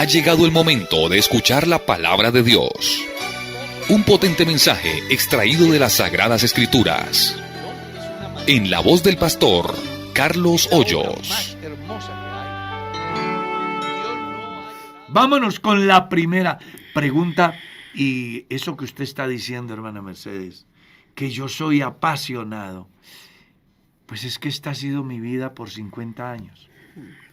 Ha llegado el momento de escuchar la palabra de Dios. Un potente mensaje extraído de las Sagradas Escrituras. En la voz del pastor Carlos Hoyos. Vámonos con la primera pregunta. Y eso que usted está diciendo, hermana Mercedes, que yo soy apasionado. Pues es que esta ha sido mi vida por 50 años.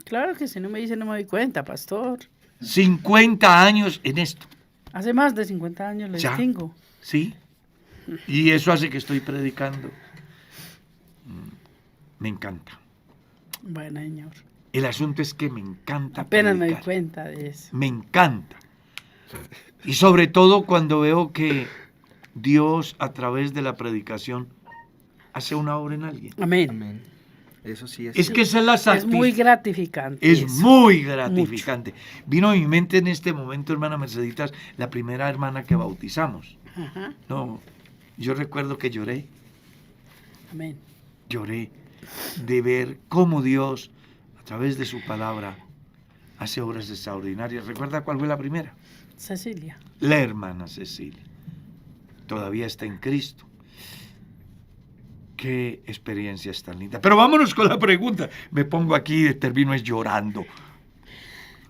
Claro que si no me dice no me doy cuenta, pastor. 50 años en esto. Hace más de 50 años lo distingo. Sí. Y eso hace que estoy predicando. Me encanta. Bueno, señor. El asunto es que me encanta Apenas predicar. me doy cuenta de eso. Me encanta. Y sobre todo cuando veo que Dios a través de la predicación hace una obra en alguien. Amén. Amén. Eso sí Es que esa es la Es muy gratificante. Es eso. muy gratificante. Vino a mi mente en este momento, hermana Merceditas, la primera hermana que bautizamos. Ajá. No, yo recuerdo que lloré Amén. de ver cómo Dios, a través de su palabra, hace obras extraordinarias. ¿Recuerda cuál fue la primera? Cecilia. La hermana Cecilia. Todavía está en Cristo. Qué experiencias tan lindas. Pero vámonos con la pregunta. Me pongo aquí y termino es llorando.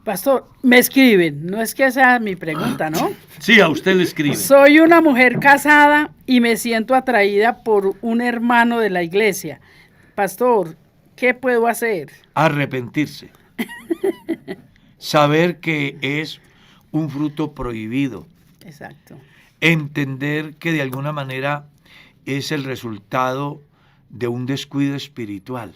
Pastor, me escriben. No es que sea mi pregunta, ¿no? Sí, a usted le escribe. Soy una mujer casada y me siento atraída por un hermano de la iglesia. Pastor, ¿qué puedo hacer? Arrepentirse. Saber que es un fruto prohibido. Exacto. Entender que de alguna manera es el resultado de un descuido espiritual.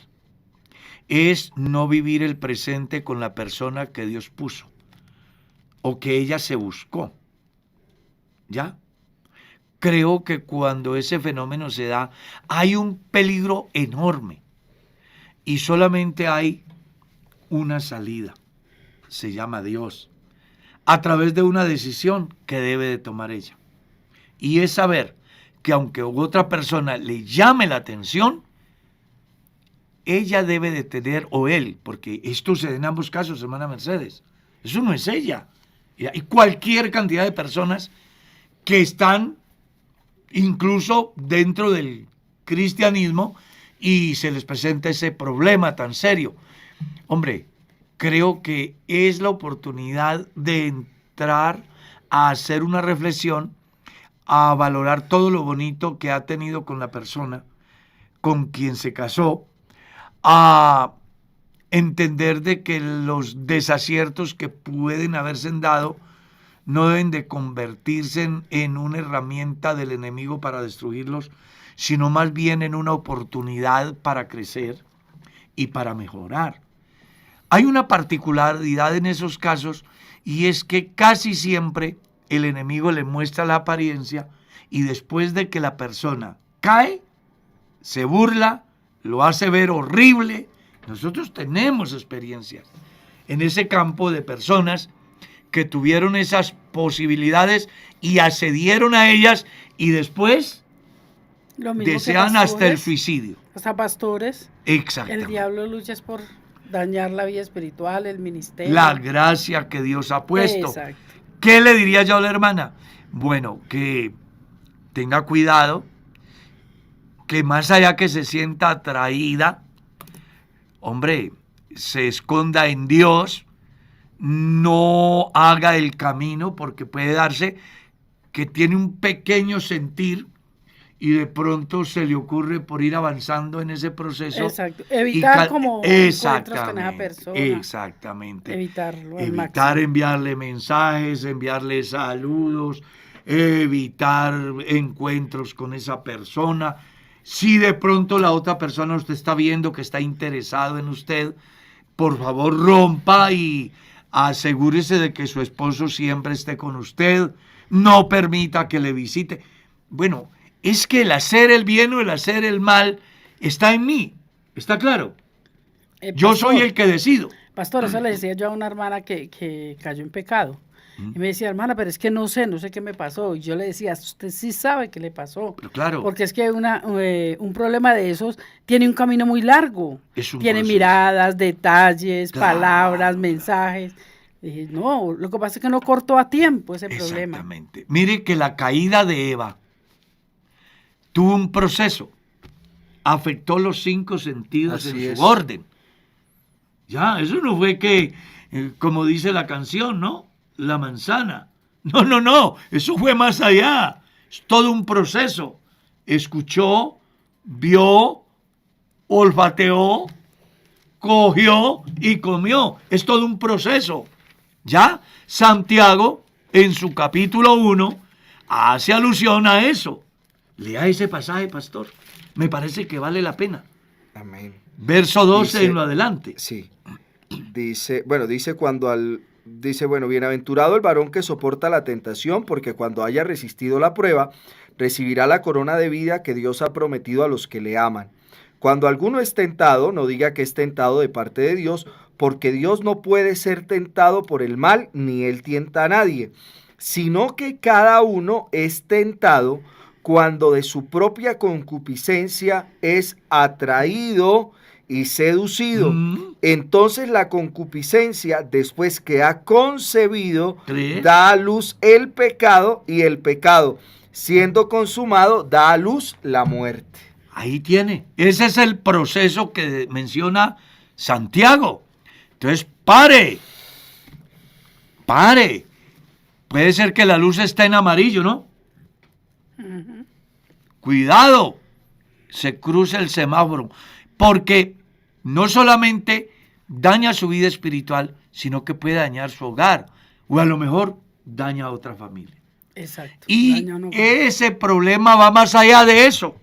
Es no vivir el presente con la persona que Dios puso o que ella se buscó. ¿Ya? Creo que cuando ese fenómeno se da, hay un peligro enorme y solamente hay una salida. Se llama Dios, a través de una decisión que debe de tomar ella. Y es saber que aunque otra persona le llame la atención, ella debe de tener, o él, porque esto se da en ambos casos, hermana Mercedes, eso no es ella. Y cualquier cantidad de personas que están incluso dentro del cristianismo y se les presenta ese problema tan serio. Hombre, creo que es la oportunidad de entrar a hacer una reflexión, a valorar todo lo bonito que ha tenido con la persona con quien se casó, a entender de que los desaciertos que pueden haberse dado no deben de convertirse en una herramienta del enemigo para destruirlos, sino más bien en una oportunidad para crecer y para mejorar. Hay una particularidad en esos casos y es que casi siempre el enemigo le muestra la apariencia y después de que la persona cae, se burla, lo hace ver horrible. Nosotros tenemos experiencias en ese campo de personas que tuvieron esas posibilidades y accedieron a ellas y después Lo mismo desean que hasta el pastores, suicidio. hasta pastores. Exactamente. El diablo lucha es por dañar la vida espiritual, el ministerio. La gracia que Dios ha puesto. Exacto. ¿Qué le diría yo a la hermana? Bueno, que tenga cuidado, que más allá que se sienta atraída, hombre, se esconda en Dios, no haga el camino, porque puede darse que tiene un pequeño sentir y de pronto se le ocurre por ir avanzando en ese proceso. Exacto. Evitar como encuentros con esa Exactamente, persona. exactamente. Evitarlo al Evitar máximo. enviarle mensajes, enviarle saludos, evitar encuentros con esa persona. Si de pronto la otra persona usted está viendo que está interesado en usted, por favor rompa y asegúrese de que su esposo siempre esté con usted. No permita que le visite. Bueno, es que el hacer el bien o el hacer el mal está en mí. ¿Está claro? Yo Pastor, soy el que decido. Pastor, eso le decía yo a una hermana que cayó en pecado. Y me decía, hermana, pero es que no sé qué me pasó. Y yo le decía, usted sí sabe qué le pasó. Pero claro. Porque es que un problema de esos tiene un camino muy largo. Es un Tiene proceso. miradas, detalles, Claro. palabras, mensajes. Dije, no, lo que pasa es que no cortó a tiempo ese problema. Exactamente. Mire que la caída de Eva tuvo un proceso, afectó los 5 sentidos Así en es. su orden. Ya, eso no fue que, como dice la canción, ¿no? La manzana. No, no, no, eso fue más allá. Es todo un proceso. Escuchó, vio, olfateó, cogió y comió. Es todo un proceso. ¿Ya? Santiago, en su capítulo 1, hace alusión a eso. Lea ese pasaje, pastor. Me parece que vale la pena. Amén. Verso 12 Dice- en lo adelante. Sí. Dice, bienaventurado el varón que soporta la tentación, porque cuando haya resistido la prueba, recibirá la corona de vida que Dios ha prometido a los que le aman. Cuando alguno es tentado, no diga que es tentado de parte de Dios, porque Dios no puede ser tentado por el mal, ni él tienta a nadie, sino que cada uno es tentado cuando de su propia concupiscencia es atraído y seducido. Entonces la concupiscencia, después que ha concebido, ¿Cree? da a luz el pecado, y el pecado, siendo consumado, da a luz la muerte. Ahí tiene. Ese es el proceso que menciona Santiago. Entonces, pare. Puede ser que la luz esté en amarillo, ¿no? Cuidado. Se cruza el semáforo. Porque no solamente daña su vida espiritual, sino que puede dañar su hogar. O a lo mejor daña a otra familia. Exacto. Y Daño no- ese problema va más allá de eso.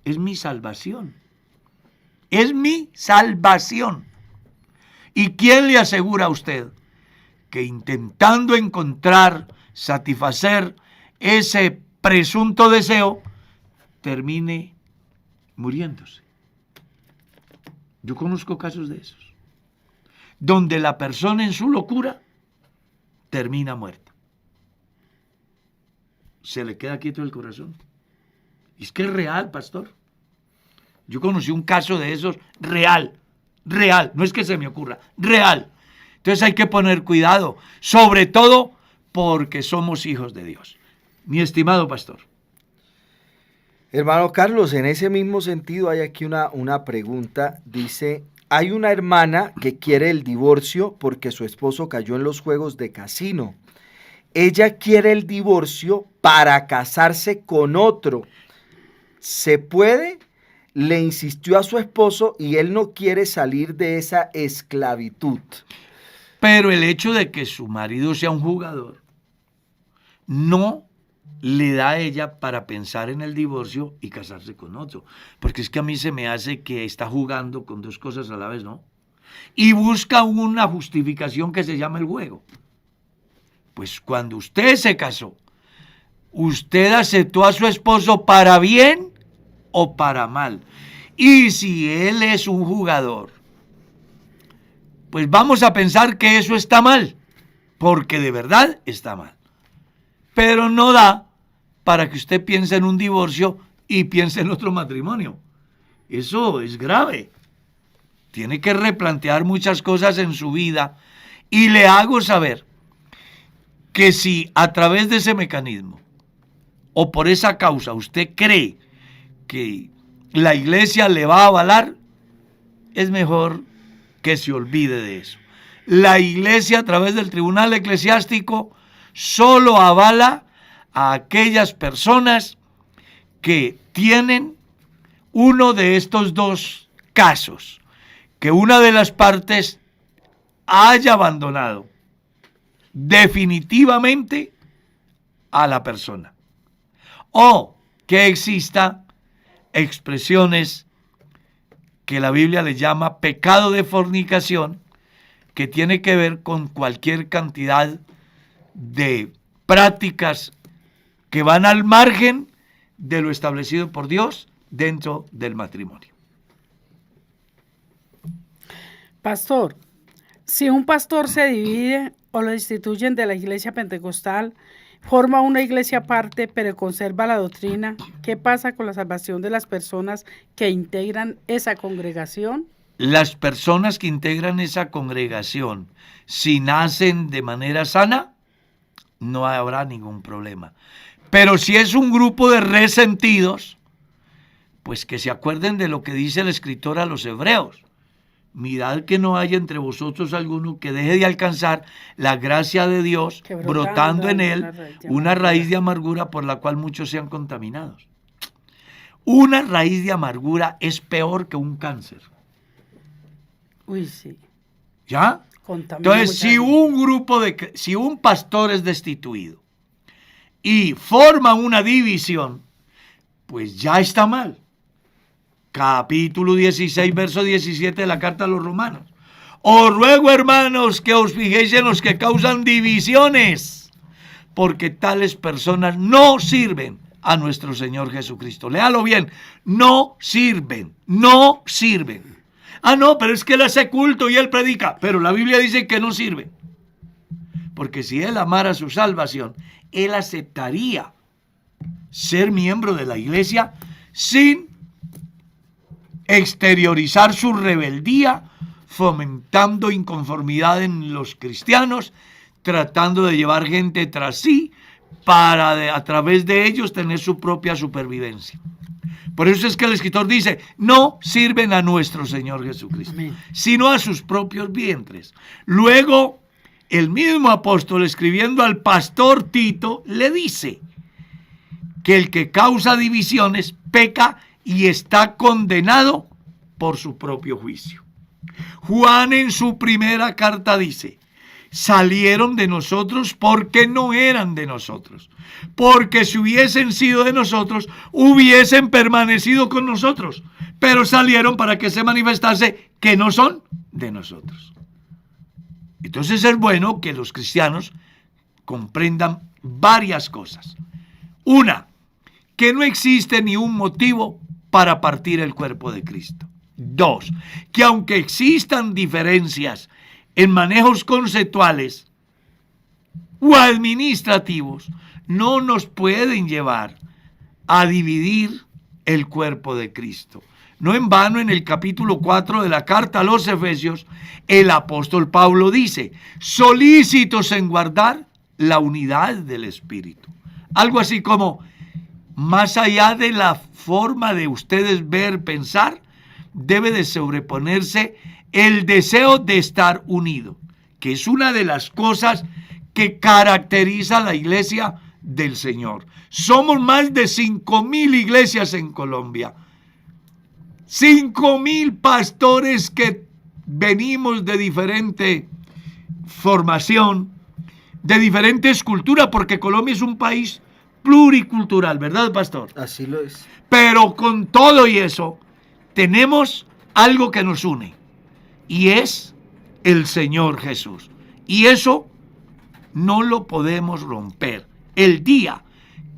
Es mi salvación. Es mi salvación. ¿Y quién le asegura a usted que intentando encontrar, satisfacer ese presunto deseo, termine muriéndose? Yo conozco casos de esos, donde la persona en su locura termina muerta. Se le queda quieto el corazón. Es que es real, pastor. Yo conocí un caso de esos real, no es que se me ocurra, real. Entonces hay que poner cuidado, sobre todo porque somos hijos de Dios. Mi estimado pastor. Hermano Carlos, en ese mismo sentido hay aquí una pregunta. Dice, hay una hermana que quiere el divorcio porque su esposo cayó en los juegos de casino. Ella quiere el divorcio para casarse con otro. ¿Se puede? Le insistió a su esposo y él no quiere salir de esa esclavitud. Pero el hecho de que su marido sea un jugador no le da a ella para pensar en el divorcio y casarse con otro. Porque es que a mí se me hace que está jugando con dos cosas a la vez, ¿no? Y busca una justificación que se llama el juego. Pues cuando usted se casó, usted aceptó a su esposo para bien o para mal. Y si él es un jugador, pues vamos a pensar que eso está mal, porque de verdad está mal. Pero no da para que usted piense en un divorcio y piense en otro matrimonio. Eso es grave. Tiene que replantear muchas cosas en su vida y le hago saber que si a través de ese mecanismo o por esa causa usted cree que la iglesia le va a avalar, es mejor que se olvide de eso. La iglesia a través del tribunal eclesiástico solo avala a aquellas personas que tienen uno de estos dos casos, que una de las partes haya abandonado definitivamente a la persona, o que exista expresiones que la Biblia le llama pecado de fornicación, que tiene que ver con cualquier cantidad de prácticas que van al margen de lo establecido por Dios dentro del matrimonio. Pastor, si un pastor se divide o lo destituyen de la iglesia pentecostal, forma una iglesia aparte pero conserva la doctrina, ¿qué pasa con la salvación de las personas que integran esa congregación? las personas que integran esa congregación, si nacen de manera sana, no habrá ningún problema. Pero si es un grupo de resentidos, pues que se acuerden de lo que dice el escritor a los hebreos. Mirad que no haya entre vosotros alguno que deje de alcanzar la gracia de Dios, Que brotando en él una raíz de amargura. amargura por la cual muchos sean contaminados. Una raíz de amargura es peor que un cáncer. Uy, sí. ¿Ya? Contamina Entonces, mucha gente. si un pastor es destituido y forma una división, pues ya está mal. Capítulo 16, verso 17 de la carta a los romanos. Os ruego, hermanos, que os fijéis en los que causan divisiones, porque tales personas no sirven a nuestro Señor Jesucristo. Léalo bien, no sirven, no sirven. Ah, no, pero es que él hace culto y él predica, pero la Biblia dice que no sirve. Porque si él amara su salvación, él aceptaría ser miembro de la iglesia sin exteriorizar su rebeldía, fomentando inconformidad en los cristianos, tratando de llevar gente tras sí para a través de ellos tener su propia supervivencia. Por eso es que el escritor dice, no sirven a nuestro Señor Jesucristo, Amén. sino a sus propios vientres. Luego, el mismo apóstol, escribiendo al pastor Tito, le dice que el que causa divisiones peca y está condenado por su propio juicio. Juan en su primera carta dice, salieron de nosotros porque no eran de nosotros, porque si hubiesen sido de nosotros, hubiesen permanecido con nosotros, pero salieron para que se manifestase que no son de nosotros. Entonces es bueno que los cristianos comprendan varias cosas. Una, que no existe ni un motivo para partir el cuerpo de Cristo. Dos, que aunque existan diferencias en manejos conceptuales o administrativos, no nos pueden llevar a dividir el cuerpo de Cristo. No en vano, en el capítulo 4 de la carta a los Efesios, el apóstol Pablo dice, solícitos en guardar la unidad del Espíritu. Algo así como, más allá de la forma de ustedes ver, pensar, debe de sobreponerse el deseo de estar unido, que es una de las cosas que caracteriza a la iglesia del Señor. Somos más de 5,000 iglesias en Colombia, 5,000 pastores que venimos de diferente formación, de diferentes culturas, porque Colombia es un país pluricultural, ¿verdad, pastor? Así lo es. Pero con todo y eso, tenemos algo que nos une, y es el Señor Jesús. Y eso no lo podemos romper. El día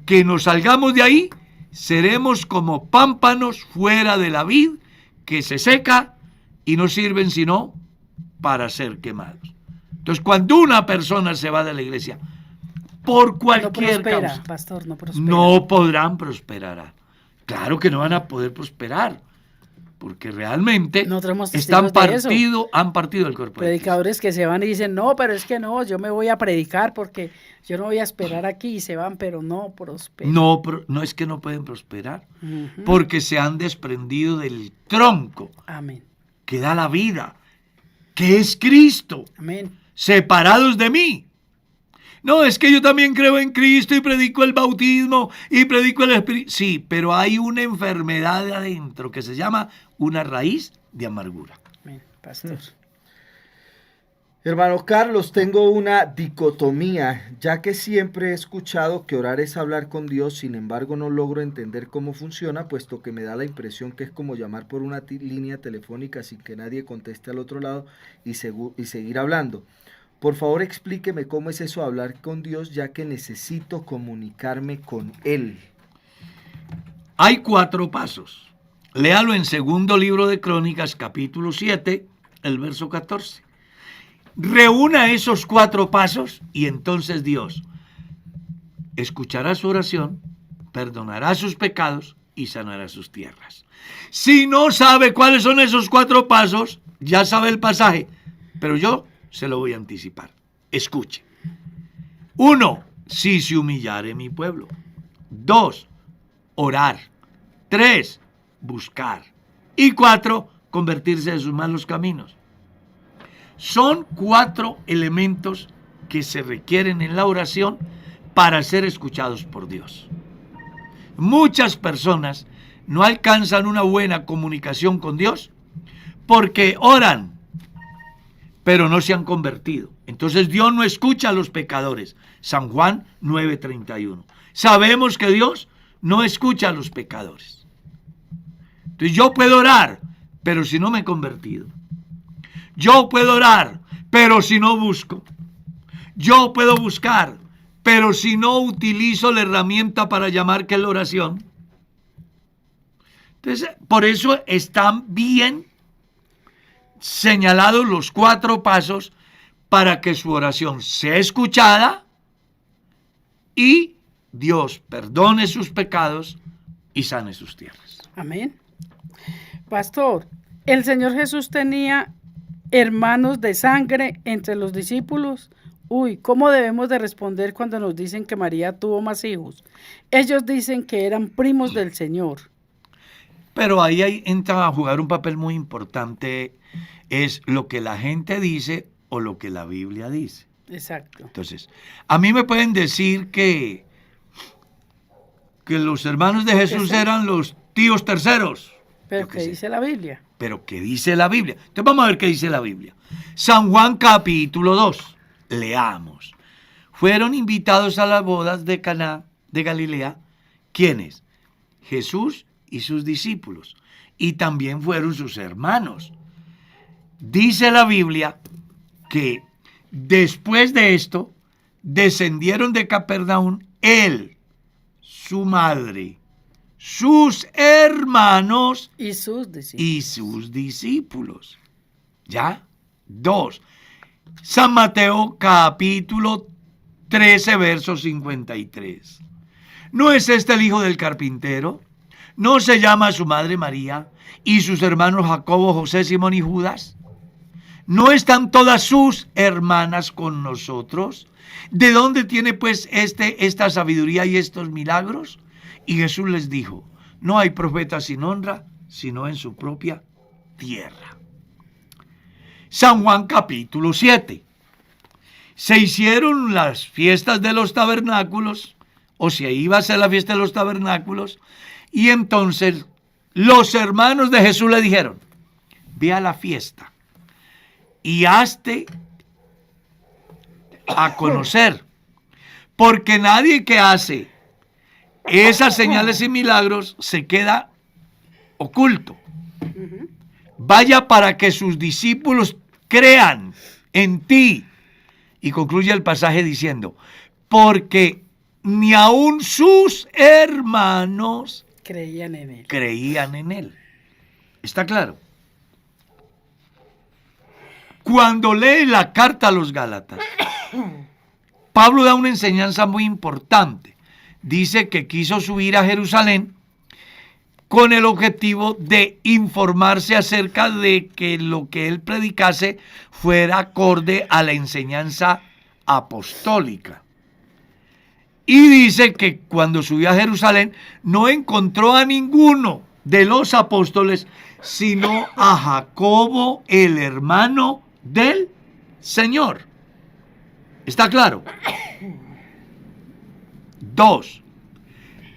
que nos salgamos de ahí, seremos como pámpanos fuera de la vid, que se seca y no sirven sino para ser quemados. Entonces, cuando una persona se va de la iglesia, por cualquier no prospera, causa, pastor, no prospera. no podrán prosperar. Claro que no van a poder prosperar, porque realmente Nosotros somos han testigos de partido el cuerpo de Cristo. predicadores que se van y dicen, no, pero es que no, yo me voy a predicar porque yo no voy a esperar aquí, y se van, pero no prosperan. No, no es que no pueden prosperar, Ujú. porque se han desprendido del tronco Amén, que da la vida, que es Cristo, amén. separados de mí. No, es que yo también creo en Cristo y predico el bautismo y predico el Espíritu. Sí, pero hay una enfermedad de adentro que se llama una raíz de amargura. Amén, pastor. Hermano Carlos, tengo una dicotomía, ya que siempre he escuchado que orar es hablar con Dios, sin embargo no logro entender cómo funciona, puesto que me da la impresión que es como llamar por una línea telefónica sin que nadie conteste al otro lado y seguir hablando. Por favor, explíqueme cómo es eso hablar con Dios, ya que necesito comunicarme con Él. Hay 4 pasos. Léalo en segundo libro de Crónicas, capítulo 7, el verso 14. Reúna esos 4 pasos y entonces Dios escuchará su oración, perdonará sus pecados y sanará sus tierras. Si no sabe cuáles son esos 4 pasos, ya sabe el pasaje, pero yo se lo voy a anticipar. Escuche. 1, si se humillare mi pueblo. 2, orar. 3, buscar. Y 4, convertirse de sus malos caminos. Son 4 elementos que se requieren en la oración para ser escuchados por Dios. Muchas personas no alcanzan una buena comunicación con Dios porque oran, pero no se han convertido. Entonces Dios no escucha a los pecadores. San Juan 9:31. Sabemos que Dios no escucha a los pecadores. Entonces yo puedo orar, pero si no me he convertido. Yo puedo orar, pero si no busco. Yo puedo buscar, pero si no utilizo la herramienta para llamar que es la oración. Entonces, por eso están bien señalados los 4 pasos para que su oración sea escuchada y Dios perdone sus pecados y sane sus tierras. Amén. Pastor, el Señor Jesús tenía hermanos de sangre entre los discípulos. ¿Cómo debemos de responder cuando nos dicen que María tuvo más hijos? Ellos dicen que eran primos del Señor. Pero ahí entra a jugar un papel muy importante, es lo que la gente dice o lo que la Biblia dice. Exacto. Entonces, a mí me pueden decir que los hermanos de Jesús eran los tíos terceros. Pero ¿qué dice la Biblia? Pero ¿qué dice la Biblia? Entonces vamos a ver qué dice la Biblia. San Juan capítulo 2. Leamos. Fueron invitados a las bodas de Caná de Galilea. ¿Quiénes? Jesús y sus discípulos. Y también fueron sus hermanos. Dice la Biblia que después de esto descendieron de Capernaum él, su madre, sus hermanos y sus discípulos. ¿Ya? 2. San Mateo capítulo 13, verso 53. ¿No es este el hijo del carpintero? ¿No se llama su madre María y sus hermanos Jacobo, José, Simón y Judas? ¿No están todas sus hermanas con nosotros? ¿De dónde tiene pues esta sabiduría y estos milagros? Y Jesús les dijo, no hay profeta sin honra, sino en su propia tierra. San Juan capítulo 7. Se hicieron las fiestas de los tabernáculos, o se iba a hacer la fiesta de los tabernáculos, y entonces los hermanos de Jesús le dijeron, ve a la fiesta y hazte a conocer, porque nadie que hace esas señales y milagros se queda oculto. Vaya para que sus discípulos crean en ti. Y concluye el pasaje diciendo, porque ni aun sus hermanos creían en él. ¿Está claro? Cuando lee la carta a los Gálatas, Pablo da una enseñanza muy importante. Dice que quiso subir a Jerusalén con el objetivo de informarse acerca de que lo que él predicase fuera acorde a la enseñanza apostólica. Y dice que cuando subió a Jerusalén no encontró a ninguno de los apóstoles, sino a Jacobo, el hermano del Señor. ¿Está claro? 2.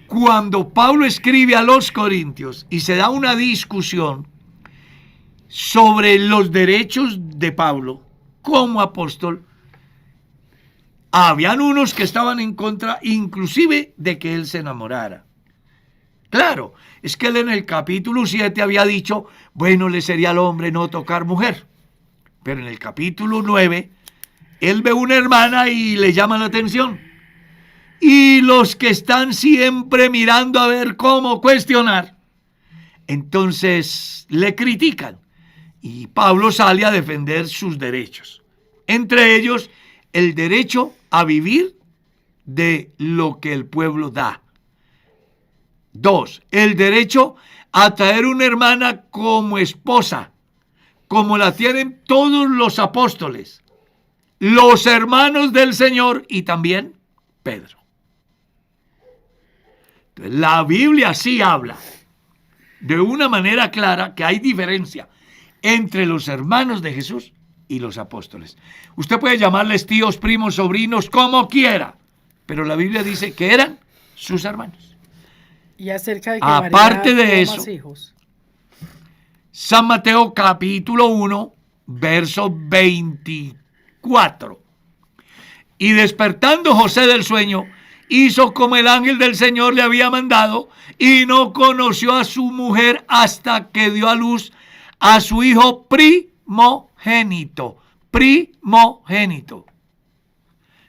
Cuando Pablo escribe a los Corintios y se da una discusión sobre los derechos de Pablo como apóstol, habían unos que estaban en contra inclusive de que él se enamorara. Claro, es que él en el capítulo 7 había dicho, bueno, le sería al hombre no tocar mujer. Pero en el capítulo 9, él ve una hermana y le llama la atención. Y los que están siempre mirando a ver cómo cuestionar, entonces le critican. Y Pablo sale a defender sus derechos. Entre ellos, el derecho a vivir de lo que el pueblo da. 2, el derecho a traer una hermana como esposa, como la tienen todos los apóstoles, los hermanos del Señor y también Pedro. Entonces, la Biblia sí habla de una manera clara que hay diferencia entre los hermanos de Jesús y los apóstoles. Usted puede llamarles tíos, primos, sobrinos, como quiera, pero la Biblia dice que eran sus hermanos. Y acerca de que Aparte María de tuvo eso, más hijos. San Mateo capítulo 1, verso 24. Y despertando José del sueño, hizo como el ángel del Señor le había mandado, y no conoció a su mujer hasta que dio a luz a su hijo primogénito. Primogénito.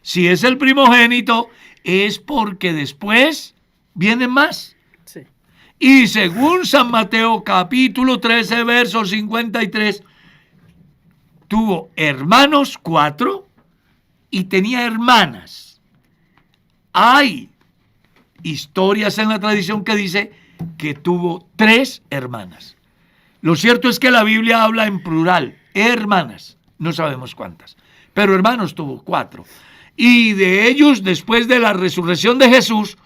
Si es el primogénito, es porque después vienen más. Sí. Y según San Mateo capítulo 13, verso 53, tuvo hermanos 4 y tenía hermanas. Hay historias en la tradición que dice que tuvo 3 hermanas. Lo cierto es que la Biblia habla en plural, hermanas, no sabemos cuántas, pero hermanos tuvo 4. Y de ellos, después de la resurrección de Jesús,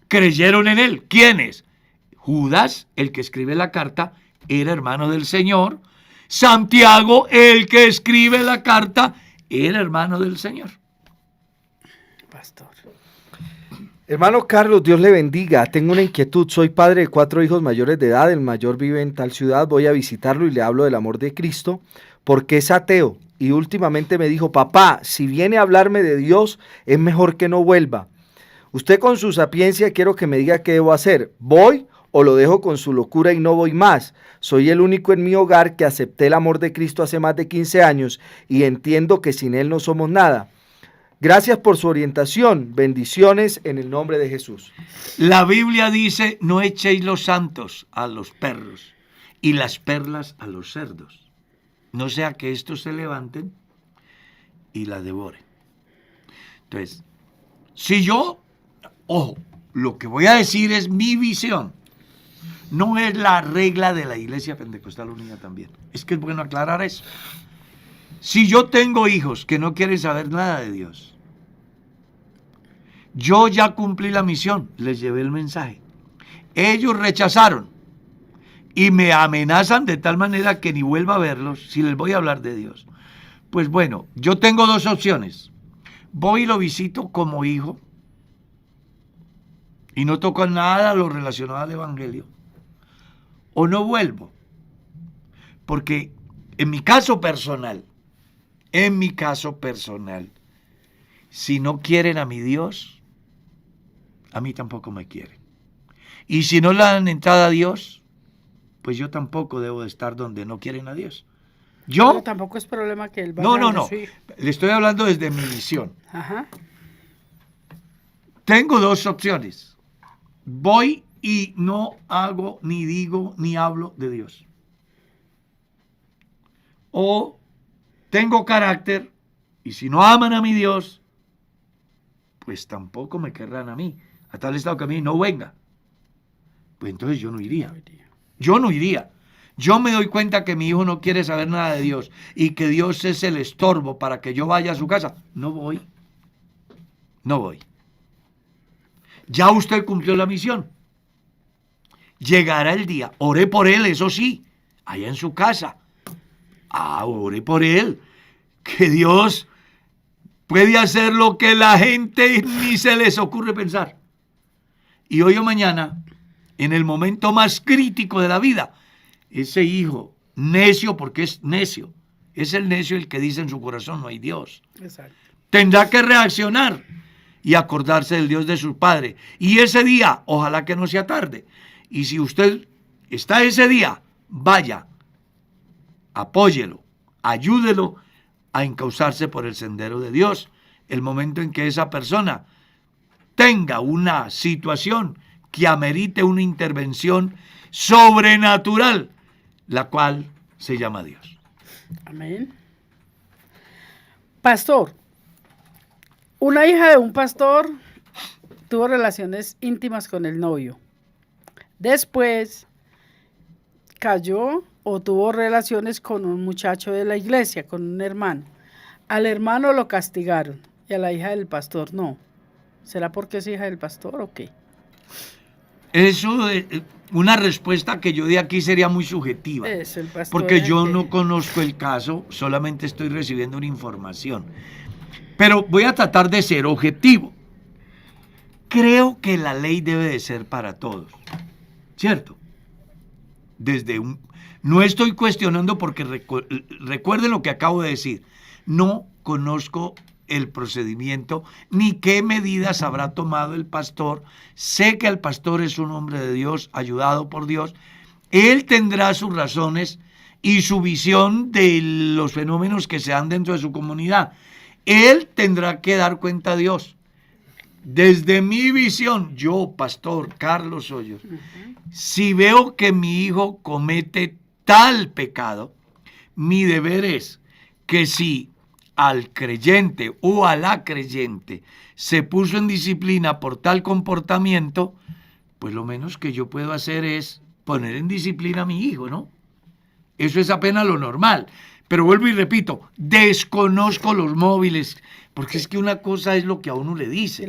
creyeron en él. ¿Quiénes? Judas, el que escribe la carta, era hermano del Señor. Santiago, el que escribe la carta, era hermano del Señor. Pastor. Hermano Carlos, Dios le bendiga. Tengo una inquietud. Soy padre de 4 hijos mayores de edad. El mayor vive en tal ciudad. Voy a visitarlo y le hablo del amor de Cristo porque es ateo. Y últimamente me dijo, papá, si viene a hablarme de Dios, es mejor que no vuelva. Usted con su sapiencia quiero que me diga qué debo hacer. ¿Voy o lo dejo con su locura y no voy más? Soy el único en mi hogar que acepté el amor de Cristo hace más de 15 años y entiendo que sin Él no somos nada. Gracias por su orientación. Bendiciones en el nombre de Jesús. La Biblia dice, no echéis los santos a los perros y las perlas a los cerdos, no sea que estos se levanten y la devoren. Entonces, si yo, ojo, lo que voy a decir es mi visión, no es la regla de la Iglesia Pentecostal Unida también. Es que es bueno aclarar eso. Si yo tengo hijos que no quieren saber nada de Dios, yo ya cumplí la misión, les llevé el mensaje. Ellos rechazaron y me amenazan de tal manera que ni vuelva a verlos si les voy a hablar de Dios. Pues bueno, yo tengo 2 opciones. Voy y lo visito como hijo y no toco nada lo relacionado al Evangelio. O no vuelvo. Porque en mi caso personal, si no quieren a mi Dios, a mí tampoco me quieren. Y si no le dan entrada a Dios, pues yo tampoco debo de estar donde no quieren a Dios. Yo... Pero tampoco es problema que él vaya No. donde su hijo. Le estoy hablando desde mi visión. Ajá. Tengo 2 opciones. Voy y no hago, ni digo, ni hablo de Dios. O tengo carácter y si no aman a mi Dios, pues tampoco me querrán a mí. A tal estado que a mí no venga. Pues entonces yo no iría. Yo no iría. Yo me doy cuenta que mi hijo no quiere saber nada de Dios y que Dios es el estorbo para que yo vaya a su casa. No voy. No voy. Ya usted cumplió la misión. Llegará el día. Oré por él, eso sí, allá en su casa. Oré por él. Que Dios puede hacer lo que la gente ni se les ocurre pensar. Y hoy o mañana, en el momento más crítico de la vida, ese hijo necio, porque es necio, es el necio el que dice en su corazón no hay Dios. Exacto. Tendrá que reaccionar y acordarse del Dios de su padre. Y ese día, ojalá que no sea tarde. Y si usted está ese día, vaya, apóyelo, ayúdelo a encauzarse por el sendero de Dios. El momento en que esa persona tenga una situación que amerite una intervención sobrenatural, la cual se llama Dios. Amén. Pastor, una hija de un pastor tuvo relaciones íntimas con el novio. Después cayó o tuvo relaciones con un muchacho de la iglesia, con un hermano. Al hermano lo castigaron y a la hija del pastor no. ¿Será porque es hija del pastor o qué? Eso, una respuesta que yo de aquí sería muy subjetiva. Eso, el pastor Porque es el yo que- no conozco el caso, solamente estoy recibiendo una información. Pero voy a tratar de ser objetivo. Creo que la ley debe de ser para todos, ¿cierto? No estoy cuestionando porque recuerden lo que acabo de decir. No conozco el procedimiento ni qué medidas habrá tomado el pastor. Sé que el pastor es un hombre de Dios, ayudado por Dios. Él tendrá sus razones y su visión de los fenómenos que se dan dentro de su comunidad. Él tendrá que dar cuenta a Dios. Desde mi visión, yo, pastor Carlos Hoyos, si veo que mi hijo comete tal pecado, mi deber es que si al creyente o a la creyente se puso en disciplina por tal comportamiento, pues lo menos que yo puedo hacer es poner en disciplina a mi hijo, ¿no? Eso es apenas lo normal. Pero vuelvo y repito, desconozco los móviles, porque es que una cosa es lo que a uno le dice,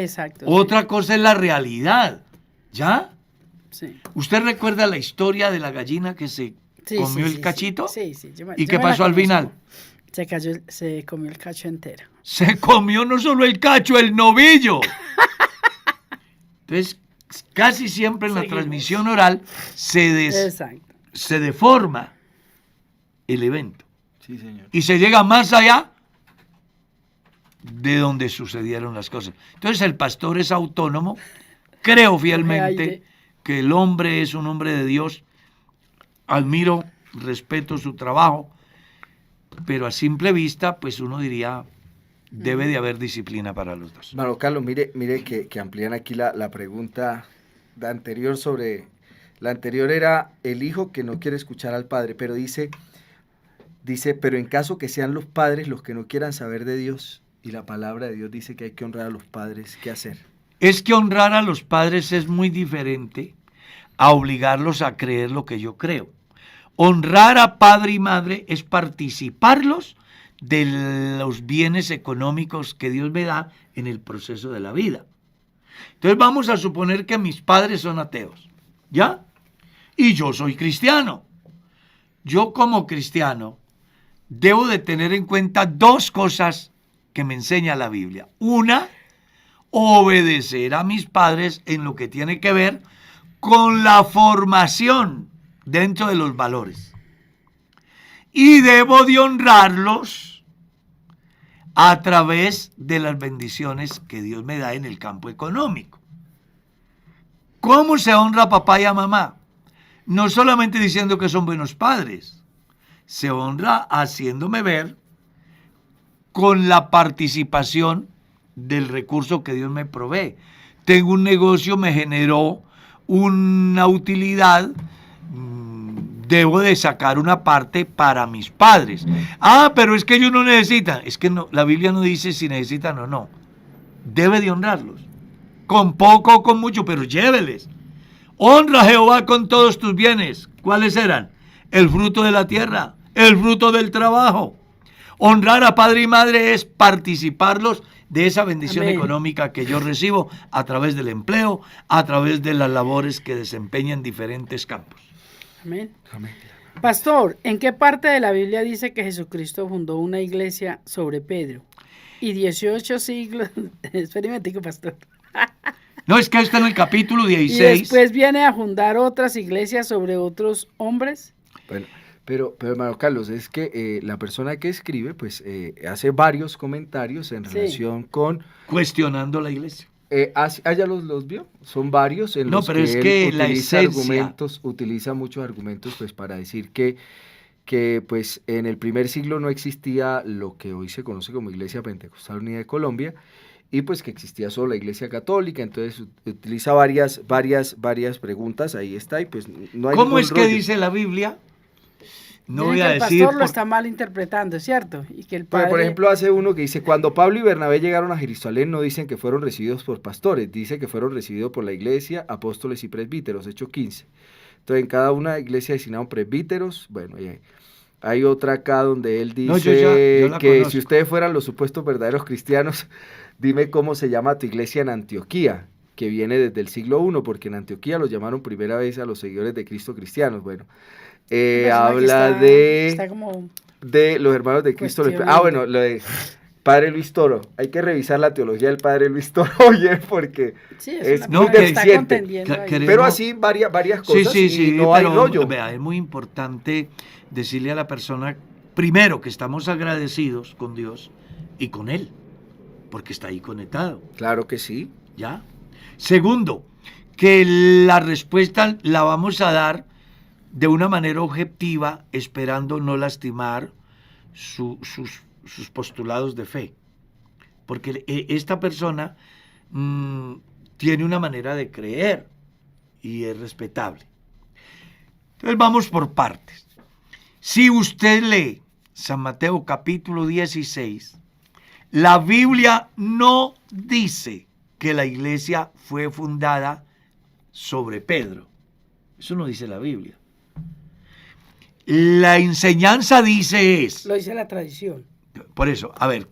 Exacto. otra cosa es la realidad, ¿ya? Sí. ¿Usted recuerda la historia de la gallina que se Sí, comió sí, el sí, cachito? Sí, sí. ¿Y qué pasó al final? Se comió el cacho entero. Se comió no solo el cacho, el novillo. Entonces, casi siempre en la Seguimos. transmisión oral Exacto. se deforma el evento Sí, señor. y se llega más allá de donde sucedieron las cosas. Entonces, el pastor es autónomo. Creo fielmente que el hombre es un hombre de Dios. Admiro, respeto su trabajo, pero a simple vista, pues uno diría, debe de haber disciplina para los dos. Mano Carlos, mire que amplían aquí la pregunta de anterior sobre... La anterior era el hijo que no quiere escuchar al padre, pero dice, pero en caso que sean los padres los que no quieran saber de Dios, y la palabra de Dios dice que hay que honrar a los padres, ¿qué hacer? Es que honrar a los padres es muy diferente a obligarlos a creer lo que yo creo. Honrar a padre y madre es participarlos de los bienes económicos que Dios me da en el proceso de la vida. Entonces vamos a suponer que mis padres son ateos, ¿ya? Y yo soy cristiano. Yo como cristiano debo de tener en cuenta dos cosas que me enseña la Biblia. Una, obedecer a mis padres en lo que tiene que ver con la formación dentro de los valores. Y debo de honrarlos a través de las bendiciones que Dios me da en el campo económico. ¿Cómo se honra a papá y a mamá? No solamente diciendo que son buenos padres, se honra haciéndome ver con la participación del recurso que Dios me provee. Tengo un negocio, me generó una utilidad, debo de sacar una parte para mis padres. Ah, pero es que ellos no necesitan. Es que no, la Biblia no dice si necesitan o no. Debe de honrarlos. Con poco o con mucho, pero lléveles. Honra a Jehová con todos tus bienes. ¿Cuáles eran? El fruto de la tierra, el fruto del trabajo. Honrar a padre y madre es participarlos de esa bendición Amén. económica que yo recibo a través del empleo, a través de las labores que desempeñan en diferentes campos. Amén. Amén. Pastor, ¿en qué parte de la Biblia dice que Jesucristo fundó una iglesia sobre Pedro? Y 18 siglos... Experimentico, pastor. No, es que está en el capítulo Y 16. después viene a fundar otras iglesias sobre otros hombres. Bueno, pero hermano Carlos, es que la persona que escribe, pues, hace varios comentarios en Sí. relación con... Cuestionando la iglesia. ¿Ya los vio? Son varios en No, los pero que es él que la utiliza esencia... utiliza muchos argumentos, pues, para decir que pues, en el primer siglo no existía lo que hoy se conoce como Iglesia Pentecostal Unida de Colombia, y pues que existía solo la Iglesia Católica. Entonces utiliza varias preguntas, ahí está, y pues no hay ¿Cómo ningún es que rollo. dice la Biblia? No Dicen voy que a el decir... pastor lo está mal interpretando, ¿cierto? Y que el Pero, padre... por ejemplo, hace uno que dice, cuando Pablo y Bernabé llegaron a Jerusalén, no dicen que fueron recibidos por pastores, dice que fueron recibidos por la iglesia, apóstoles y presbíteros, Hechos 15. Entonces, en cada una iglesia designaron presbíteros. Bueno, y hay otra acá donde él No, dice yo la que conozco. si ustedes fueran los supuestos verdaderos cristianos, dime cómo se llama tu iglesia en Antioquía, que viene desde el siglo I, porque en Antioquía los llamaron primera vez a los seguidores de Cristo cristianos. Bueno, habla Está como... de los hermanos de Cristo. cuestionando. Bueno, lo de Padre Luis Toro. Hay que revisar la teología del Padre Luis Toro, oye, porque Sí, es una muy persona que está deficiente. contendiendo ahí. Queremos- pero así varias cosas y no hay pero, rollo. vea, es muy importante decirle a la persona, primero, que estamos agradecidos con Dios y con Él, porque está ahí conectado, Claro que sí. ¿ya? Segundo, que la respuesta la vamos a dar de una manera objetiva, esperando no lastimar sus postulados de fe. Porque esta persona tiene una manera de creer y es respetable. Entonces vamos por partes. Si usted lee San Mateo capítulo 16, la Biblia no dice que la iglesia fue fundada sobre Pedro. Eso no dice la Biblia. La enseñanza dice Lo dice la tradición. por eso, a ver,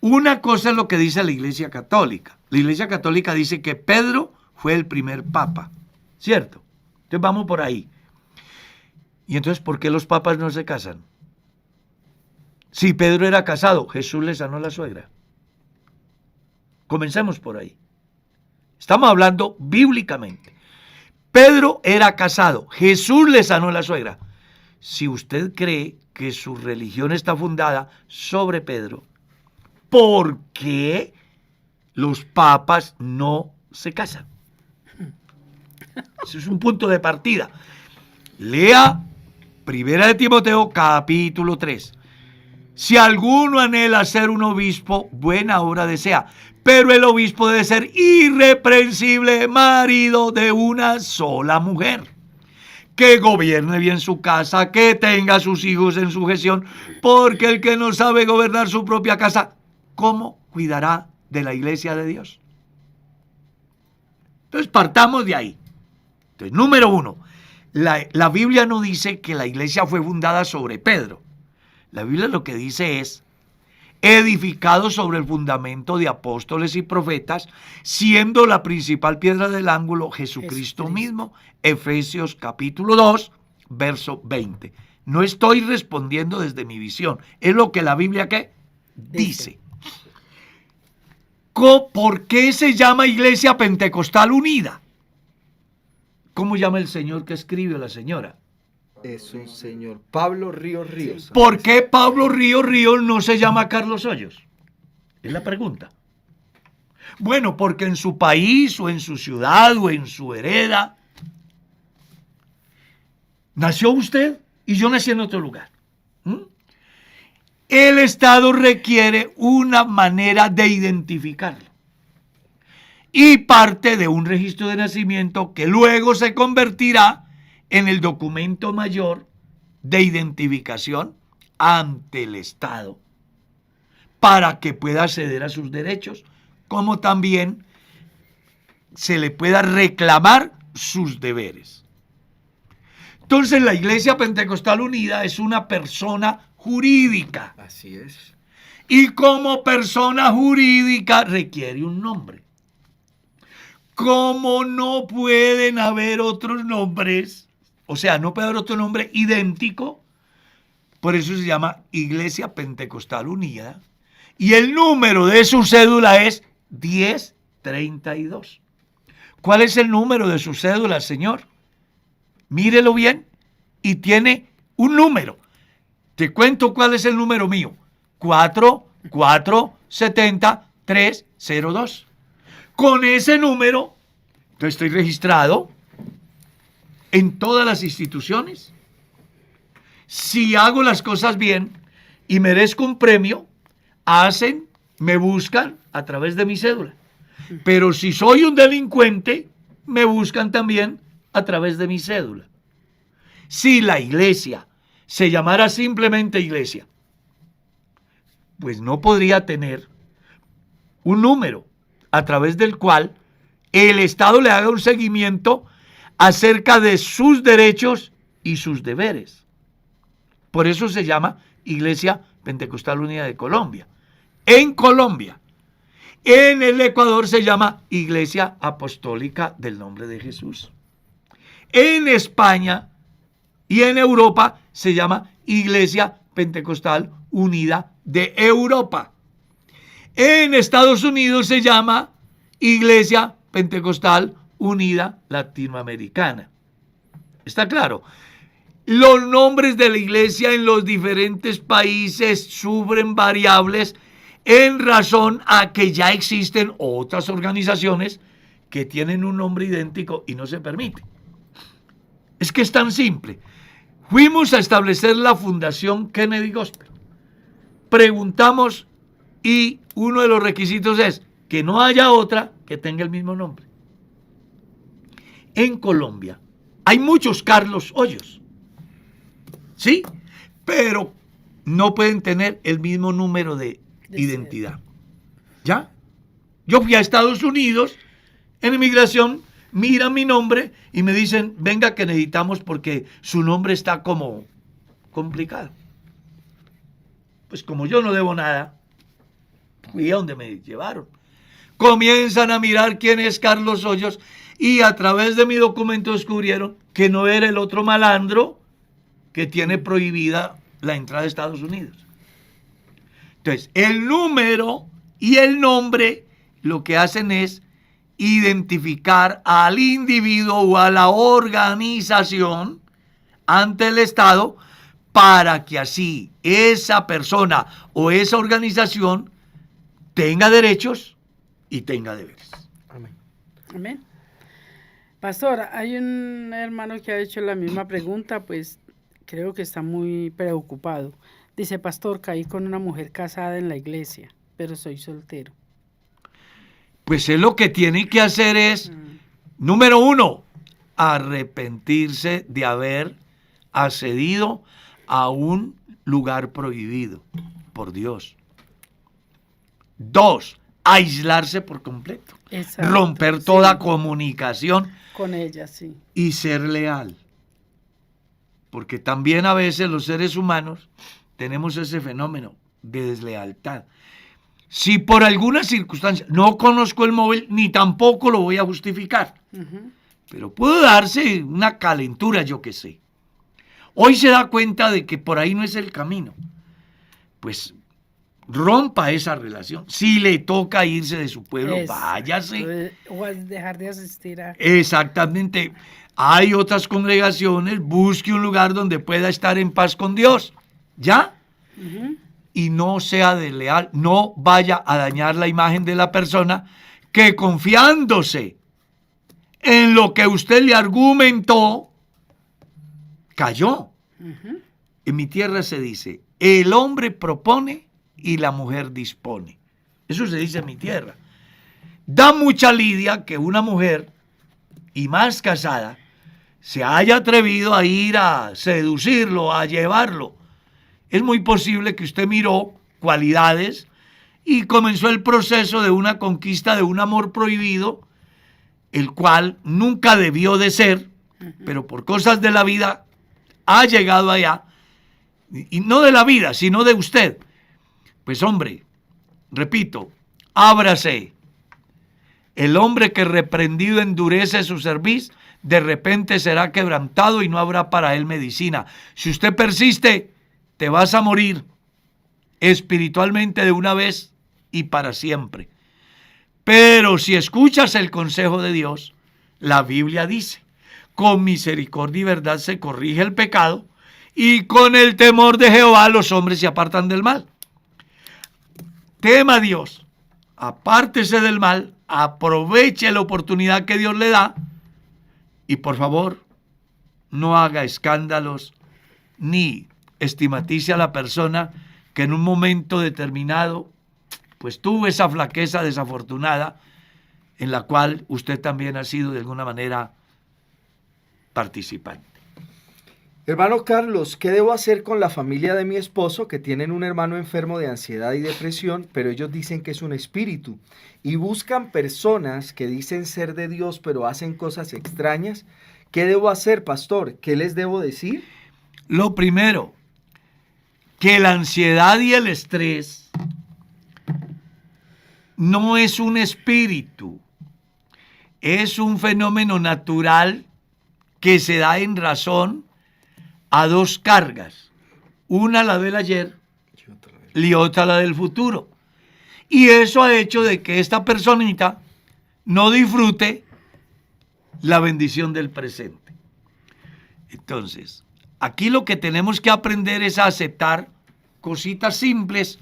una cosa es lo que dice la Iglesia Católica. La Iglesia Católica dice que Pedro fue el primer papa, ¿cierto? Entonces vamos por ahí. ¿Y entonces por qué los papas no se casan? Si Pedro era casado, Jesús le sanó la suegra. Comencemos por ahí. Estamos hablando bíblicamente. Pedro era casado, Jesús le sanó la suegra. Si usted cree que su religión está fundada sobre Pedro, ¿por qué los papas no se casan? Ese es un punto de partida. Lea Primera de Timoteo, capítulo 3. Si alguno anhela ser un obispo, buena obra desea, pero el obispo debe ser irreprensible, marido de una sola mujer, que gobierne bien su casa, que tenga a sus hijos en sujeción, porque el que no sabe gobernar su propia casa, ¿cómo cuidará de la iglesia de Dios? Entonces partamos de ahí. Entonces, número uno, la Biblia no dice que la iglesia fue fundada sobre Pedro. La Biblia lo que dice es, edificado sobre el fundamento de apóstoles y profetas, siendo la principal piedra del ángulo Jesucristo mismo. Efesios capítulo 2, verso 20. No estoy respondiendo desde mi visión, es lo que la Biblia ¿qué? Dice. ¿Por qué se llama Iglesia Pentecostal Unida? ¿Cómo llama el señor que escribe o la señora? Es un señor Pablo Ríos. ¿Por qué Pablo Ríos no se llama Carlos Hoyos? Es la pregunta. Bueno, porque en su país o en su ciudad o en su hereda nació usted y yo nací en otro lugar. El Estado requiere una manera de identificarlo y parte de un registro de nacimiento que luego se convertirá en el documento mayor de identificación ante el Estado para que pueda acceder a sus derechos, como también se le pueda reclamar sus deberes. Entonces la Iglesia Pentecostal Unida es una persona jurídica. Así es. Y como persona jurídica requiere un nombre. Como no pueden haber otros nombres, o sea, no puede haber otro nombre idéntico, por eso se llama Iglesia Pentecostal Unida, y el número de su cédula es 1032. ¿Cuál es el número de su cédula, señor? Mírelo bien, y tiene un número. Te cuento cuál es el número mío. 4470302. Con ese número, yo estoy registrado en todas las instituciones. Si hago las cosas bien y merezco un premio, me buscan a través de mi cédula. Pero si soy un delincuente, me buscan también a través de mi cédula. Si la iglesia se llamara simplemente iglesia, pues no podría tener un número a través del cual el Estado le haga un seguimiento acerca de sus derechos y sus deberes. Por eso se llama Iglesia Pentecostal Unida de Colombia. En Colombia. En el Ecuador se llama Iglesia Apostólica del Nombre de Jesús. En España y en Europa se llama Iglesia Pentecostal Unida de Europa. En Estados Unidos se llama Iglesia Pentecostal Unida Latinoamericana. ¿Está claro? Los nombres de la iglesia en los diferentes países sufren variables en razón a que ya existen otras organizaciones que tienen un nombre idéntico y no se permite. Es que es tan simple. Fuimos a establecer la Fundación Kennedy Gospel. Preguntamos y uno de los requisitos es que no haya otra que tenga el mismo nombre. En Colombia hay muchos Carlos Hoyos, ¿sí? Pero no pueden tener el mismo número de identidad. ¿Ya? Yo fui a Estados Unidos, en inmigración, miran mi nombre y me dicen, venga que necesitamos porque su nombre está como complicado. Pues como yo no debo nada, fui a donde me llevaron. Comienzan a mirar quién es Carlos Hoyos y a través de mi documento descubrieron que no era el otro malandro que tiene prohibida la entrada a Estados Unidos. Entonces, el número y el nombre lo que hacen es identificar al individuo o a la organización ante el Estado para que así esa persona o esa organización tenga derechos y tenga deberes. Amén. Amén. Pastor, hay un hermano que ha hecho la misma pregunta, pues creo que está muy preocupado. Dice, pastor, caí con una mujer casada en la iglesia, pero soy soltero. Pues él lo que tiene que hacer es, número 1, arrepentirse de haber accedido a un lugar prohibido por Dios. 2, aislarse por completo. Exacto, romper toda comunicación con ella, sí. y ser leal. Porque también a veces los seres humanos tenemos ese fenómeno de deslealtad. Si por alguna circunstancia no conozco el móvil, ni tampoco lo voy a justificar. Pero puede darse una calentura, yo qué sé. Hoy se da cuenta de que por ahí no es el camino. Pues rompa esa relación. Si le toca irse de su pueblo, váyase. O dejar de asistir a... Exactamente. Hay otras congregaciones, busque un lugar donde pueda estar en paz con Dios. ¿Ya? Y no sea desleal, no vaya a dañar la imagen de la persona que confiándose en lo que usted le argumentó, cayó. En mi tierra se dice, el hombre propone y la mujer dispone. Eso se dice en mi tierra. Da mucha lidia que una mujer, y más casada, se haya atrevido a ir a seducirlo, a llevarlo. Es muy posible que usted miró cualidades y comenzó el proceso de una conquista de un amor prohibido, el cual nunca debió de ser, pero por cosas de la vida ha llegado allá, y no de la vida, sino de usted. Pues hombre, repito, ábrase. El hombre que reprendido endurece su cerviz, de repente será quebrantado y no habrá para él medicina. Si usted persiste, te vas a morir espiritualmente de una vez y para siempre. Pero si escuchas el consejo de Dios, la Biblia dice, con misericordia y verdad se corrige el pecado y con el temor de Jehová los hombres se apartan del mal. Tema a Dios, apártese del mal, aproveche la oportunidad que Dios le da y por favor no haga escándalos ni estigmatice a la persona que en un momento determinado pues tuvo esa flaqueza desafortunada en la cual usted también ha sido de alguna manera participante. Hermano Carlos, ¿qué debo hacer con la familia de mi esposo que tienen un hermano enfermo de ansiedad y depresión, pero ellos dicen que es un espíritu y buscan personas que dicen ser de Dios, pero hacen cosas extrañas? ¿Qué debo hacer, pastor? ¿Qué les debo decir? Lo primero, que la ansiedad y el estrés no es un espíritu, es un fenómeno natural que se da en razón a dos cargas, una la del ayer y otra la del futuro. Y eso ha hecho de que esta personita no disfrute la bendición del presente. Entonces, aquí lo que tenemos que aprender es a aceptar cositas simples,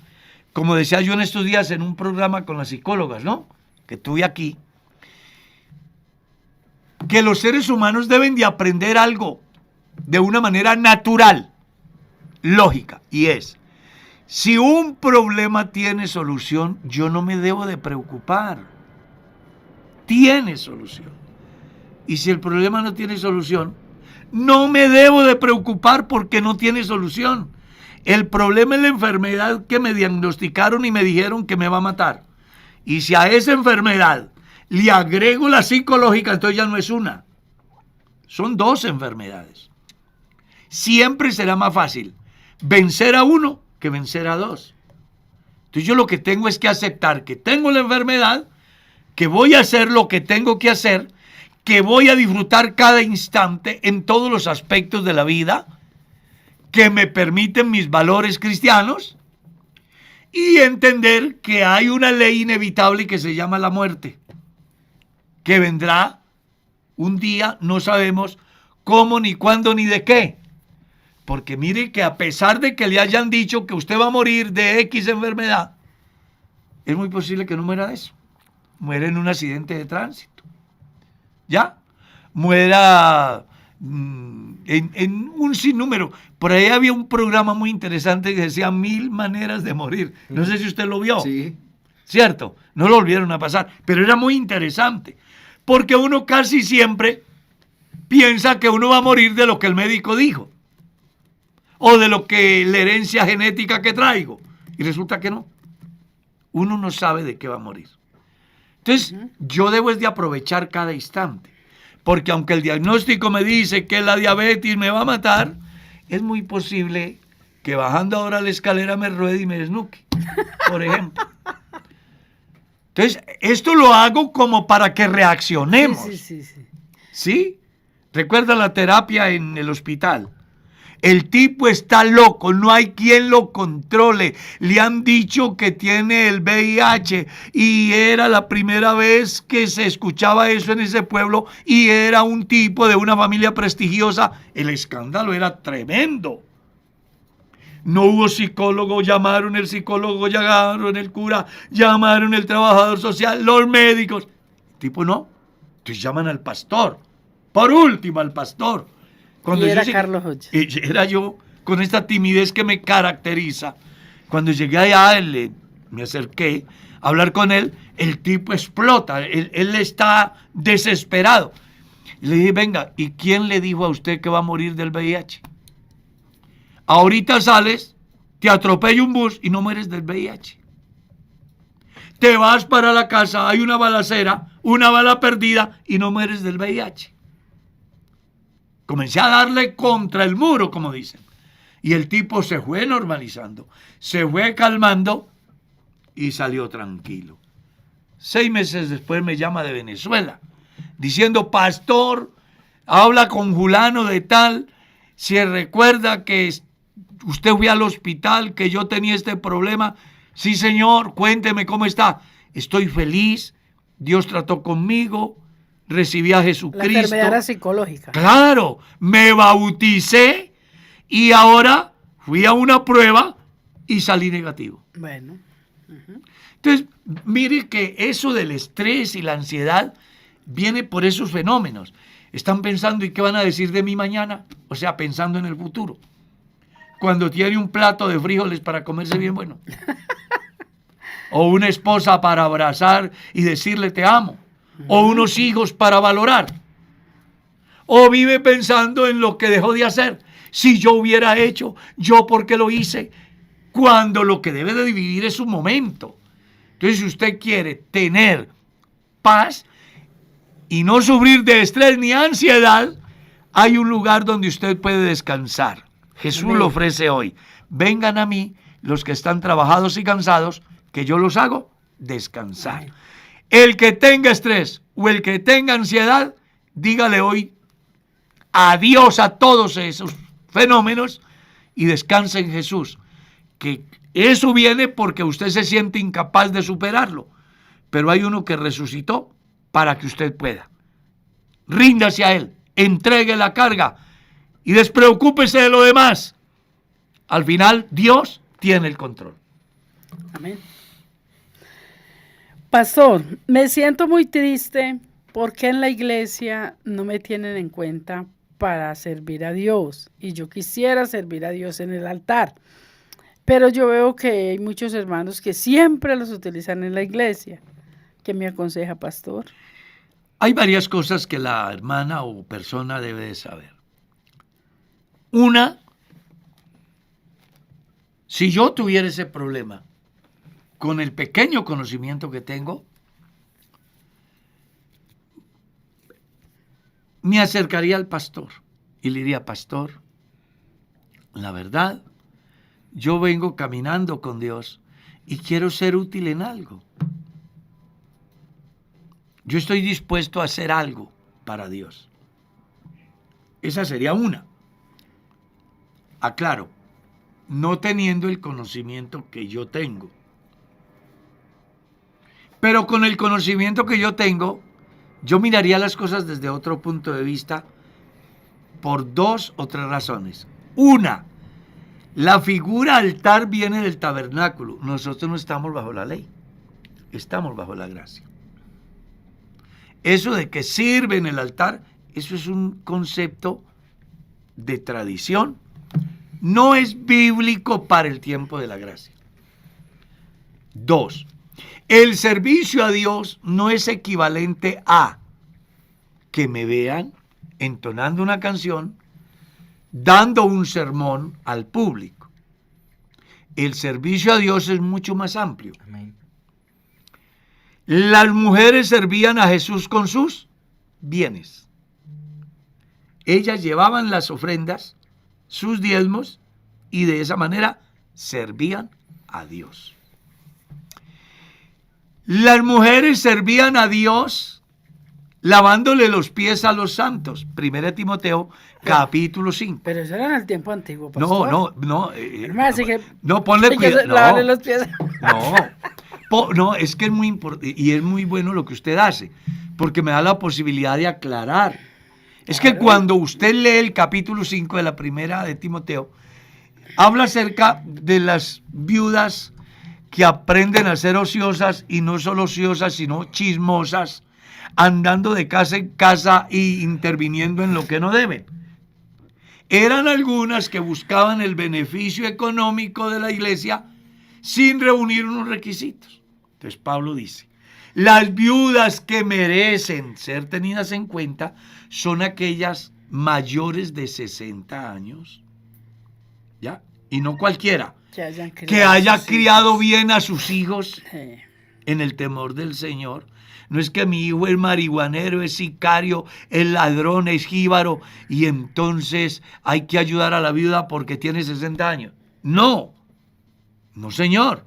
como decía yo en estos días en un programa con las psicólogas, ¿no?, que tuve aquí, que los seres humanos deben de aprender algo de una manera natural, lógica, y es: si un problema tiene solución, yo no me debo de preocupar. Tiene solución. Y si el problema no tiene solución, no me debo de preocupar porque no tiene solución. El problema es la enfermedad que me diagnosticaron y me dijeron que me va a matar. Y si a esa enfermedad le agrego la psicológica, entonces ya no es una. Son dos enfermedades. Siempre será más fácil vencer a uno que vencer a dos. Entonces yo lo que tengo es que aceptar que tengo la enfermedad, que voy a hacer lo que tengo que hacer, que voy a disfrutar cada instante en todos los aspectos de la vida que me permiten mis valores cristianos, y entender que hay una ley inevitable que se llama la muerte, que vendrá un día, no sabemos cómo, ni cuándo, ni de qué. Porque mire que a pesar de que le hayan dicho que usted va a morir de X enfermedad, es muy posible que no muera de eso. Muere en un accidente de tránsito. ¿Ya? Muera en un sinnúmero. Por ahí había un programa muy interesante que decía 1000 maneras de morir. No sé si usted lo vio. Sí. ¿Cierto? No lo volvieron a pasar. Pero era muy interesante. Porque uno casi siempre piensa que uno va a morir de lo que el médico dijo, o de lo que la herencia genética que traigo. Y resulta que no. Uno no sabe de qué va a morir. Entonces, yo debo es de aprovechar cada instante. Porque aunque el diagnóstico me dice que la diabetes me va a matar, es muy posible que bajando ahora la escalera me ruede y me desnuque, por ejemplo. Entonces, esto lo hago como para que reaccionemos. Sí. ¿Sí? ¿Recuerda la terapia en el hospital? El tipo está loco, no hay quien lo controle. Le han dicho que tiene el VIH y era la primera vez que se escuchaba eso en ese pueblo, y era un tipo de una familia prestigiosa. El escándalo era tremendo. No hubo psicólogo, llamaron el psicólogo, llamaron el cura, llamaron el trabajador social, los médicos. El tipo no. Entonces llaman al pastor. Por último, al pastor. Cuando y era Carlos Hoyos. Era yo, con esta timidez que me caracteriza. Cuando llegué allá, me acerqué a hablar con él, el tipo explota, él está desesperado. Y le dije: venga, ¿y quién le dijo a usted que va a morir del VIH? Ahorita sales, te atropella un bus y no mueres del VIH. Te vas para la casa, hay una balacera, una bala perdida y no mueres del VIH. Comencé a darle contra el muro, como dicen. Y el tipo se fue normalizando, se fue calmando y salió tranquilo. 6 meses después me llama de Venezuela, diciendo: pastor, habla con fulano de tal, si recuerda que usted fue al hospital, que yo tenía este problema. Sí, señor, cuénteme cómo está. Estoy feliz, Dios trató conmigo, recibí a Jesucristo. La enfermedad era psicológica. Claro, me bauticé y ahora fui a una prueba y salí negativo. Bueno. Entonces, mire que eso del estrés y la ansiedad viene por esos fenómenos. Están pensando: ¿y qué van a decir de mí mañana? O sea, pensando en el futuro. Cuando tiene un plato de frijoles para comerse bien bueno. O una esposa para abrazar y decirle te amo. O unos hijos para valorar. O vive pensando en lo que dejó de hacer. Si yo hubiera hecho, yo porque lo hice, cuando lo que debe de dividir es un momento. Entonces, si usted quiere tener paz y no sufrir de estrés ni ansiedad, hay un lugar donde usted puede descansar. Jesús Amén. lo ofrece hoy. Vengan a mí los que están trabajados y cansados, que yo los hago descansar. Amén. El que tenga estrés o el que tenga ansiedad, dígale hoy adiós a todos esos fenómenos y descanse en Jesús. Que eso viene porque usted se siente incapaz de superarlo, pero hay uno que resucitó para que usted pueda. Ríndase a Él, entregue la carga y despreocúpese de lo demás. Al final, Dios tiene el control. Amén. Pastor, me siento muy triste porque en la iglesia no me tienen en cuenta para servir a Dios. Y yo quisiera servir a Dios en el altar. Pero yo veo que hay muchos hermanos que siempre los utilizan en la iglesia. ¿Qué me aconseja, pastor? Hay varias cosas que la hermana o persona debe de saber. Una, si yo tuviera ese problema, con el pequeño conocimiento que tengo, me acercaría al pastor y le diría: pastor, la verdad, yo vengo caminando con Dios y quiero ser útil en algo. Yo estoy dispuesto a hacer algo para Dios. Esa sería una. Aclaro, no teniendo el conocimiento que yo tengo. Pero con el conocimiento que yo tengo, yo miraría las cosas desde otro punto de vista por 2 o 3 razones. Una, la figura altar viene del tabernáculo. Nosotros no estamos bajo la ley, estamos bajo la gracia. Eso de que sirve en el altar, eso es un concepto de tradición. No es bíblico para el tiempo de la gracia. 2, el servicio a Dios no es equivalente a que me vean entonando una canción, dando un sermón al público. El servicio a Dios es mucho más amplio. Amén. Las mujeres servían a Jesús con sus bienes. Ellas llevaban las ofrendas, sus diezmos, y de esa manera servían a Dios. Las mujeres servían a Dios lavándole los pies a los santos. 1 Timoteo, capítulo 5. Pero eso era en el tiempo antiguo, pastor. No. Hermano, así que, No, ponle hay que cuidado. lavarle los pies. No, es que es muy importante y es muy bueno lo que usted hace, porque me da la posibilidad de aclarar. Es que cuando usted lee el capítulo 5 de la 1 de Timoteo, habla acerca de las viudas que aprenden a ser ociosas, y no solo ociosas, sino chismosas, andando de casa en casa y interviniendo en lo que no deben. Eran algunas que buscaban el beneficio económico de la iglesia sin reunir unos requisitos. Entonces Pablo dice: las viudas que merecen ser tenidas en cuenta son aquellas mayores de 60 años, ¿ya? Y no cualquiera, que haya criado bien a sus hijos en el temor del Señor. No es que mi hijo es marihuanero, es sicario, es ladrón, es jíbaro, y entonces hay que ayudar a la viuda porque tiene 60 años. No, señor.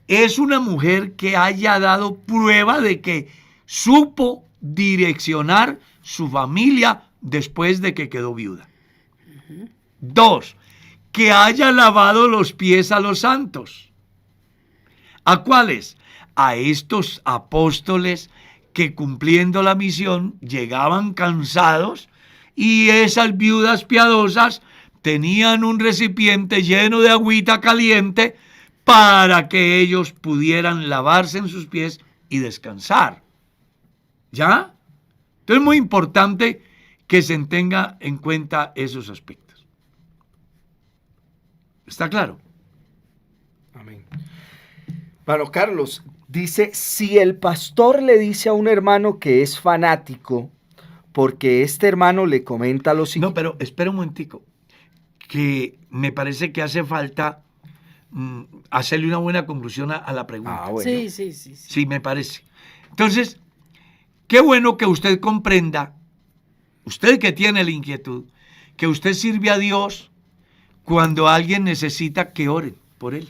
Es una mujer que haya dado prueba de que supo direccionar su familia después de que quedó viuda. 2, que haya lavado los pies a los santos. ¿A cuáles? A estos apóstoles que, cumpliendo la misión, llegaban cansados, y esas viudas piadosas tenían un recipiente lleno de agüita caliente para que ellos pudieran lavarse en sus pies y descansar. ¿Ya? Entonces es muy importante que se tenga en cuenta esos aspectos. ¿Está claro? Amén. Hermano Carlos, dice: si el pastor le dice a un hermano que es fanático, porque este hermano le comenta lo siguiente. No, pero espera un momentico. que me parece que hace falta hacerle una buena conclusión a la pregunta. Ah, bueno. Sí. Sí, me parece. Entonces, qué bueno que usted comprenda, usted que tiene la inquietud, que usted sirve a Dios cuando alguien necesita que oren por él.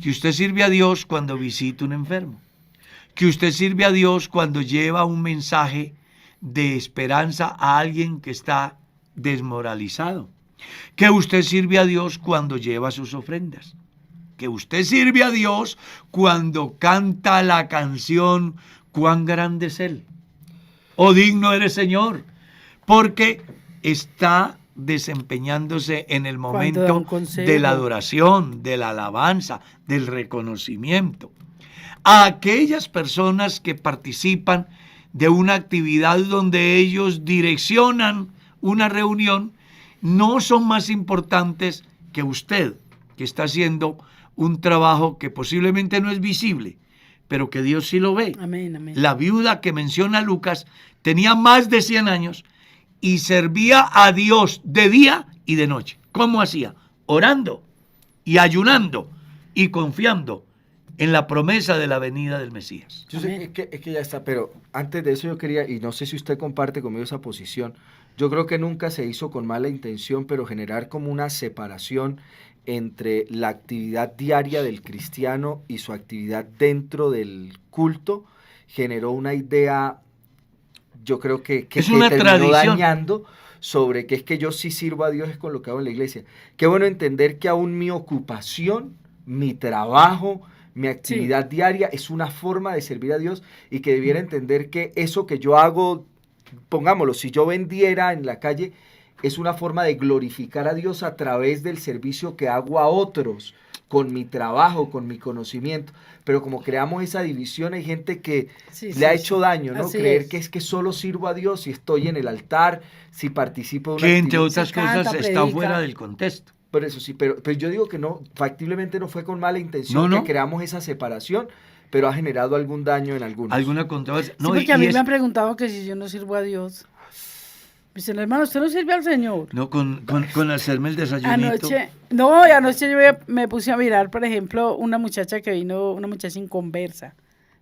Que usted sirve a Dios cuando visita un enfermo. Que usted sirve a Dios cuando lleva un mensaje de esperanza a alguien que está desmoralizado. Que usted sirve a Dios cuando lleva sus ofrendas. Que usted sirve a Dios cuando canta la canción "Cuán grande es Él". "Oh, digno eres, Señor", porque está desempeñándose en el Cuando da momento un consejo. de la adoración, de la alabanza, del reconocimiento. A aquellas personas que participan de una actividad donde ellos direccionan una reunión, no son más importantes que usted, que está haciendo un trabajo que posiblemente no es visible, pero que Dios sí lo ve. Amén. La viuda que menciona Lucas tenía más de 100 años y servía a Dios de día y de noche. ¿Cómo hacía? Orando y ayunando y confiando en la promesa de la venida del Mesías. Yo sé es que ya está, pero antes de eso yo quería, y no sé si usted comparte conmigo esa posición, yo creo que nunca se hizo con mala intención, pero generar como una separación entre la actividad diaria del cristiano y su actividad dentro del culto generó una idea, yo creo que Es una terminó tradición. dañando sobre que es que yo sí sirvo a Dios es con lo que hago en la iglesia. Qué bueno entender que aún mi ocupación, mi trabajo, mi actividad diaria es una forma de servir a Dios y que debiera entender que eso que yo hago, pongámoslo, si yo vendiera en la calle, es una forma de glorificar a Dios a través del servicio que hago a otros, con mi trabajo, con mi conocimiento. Pero como creamos esa división, hay gente que le ha hecho daño, ¿no? Así Creer es. que es que solo sirvo a Dios si estoy en el altar, si participo de una Que entre actividad. otras Se canta, cosas está predica. fuera del contexto. Por eso sí, pero yo digo que no, factiblemente no fue con mala intención No. que creamos esa separación, pero ha generado algún daño en algunos. Alguna controversia. Sí, porque a mí me han preguntado que si yo no sirvo a Dios. Me dicen, hermano, ¿usted no sirve al Señor? No, con hacerme el desayunito. Anoche yo me puse a mirar, por ejemplo, una muchacha que vino, una muchacha inconversa,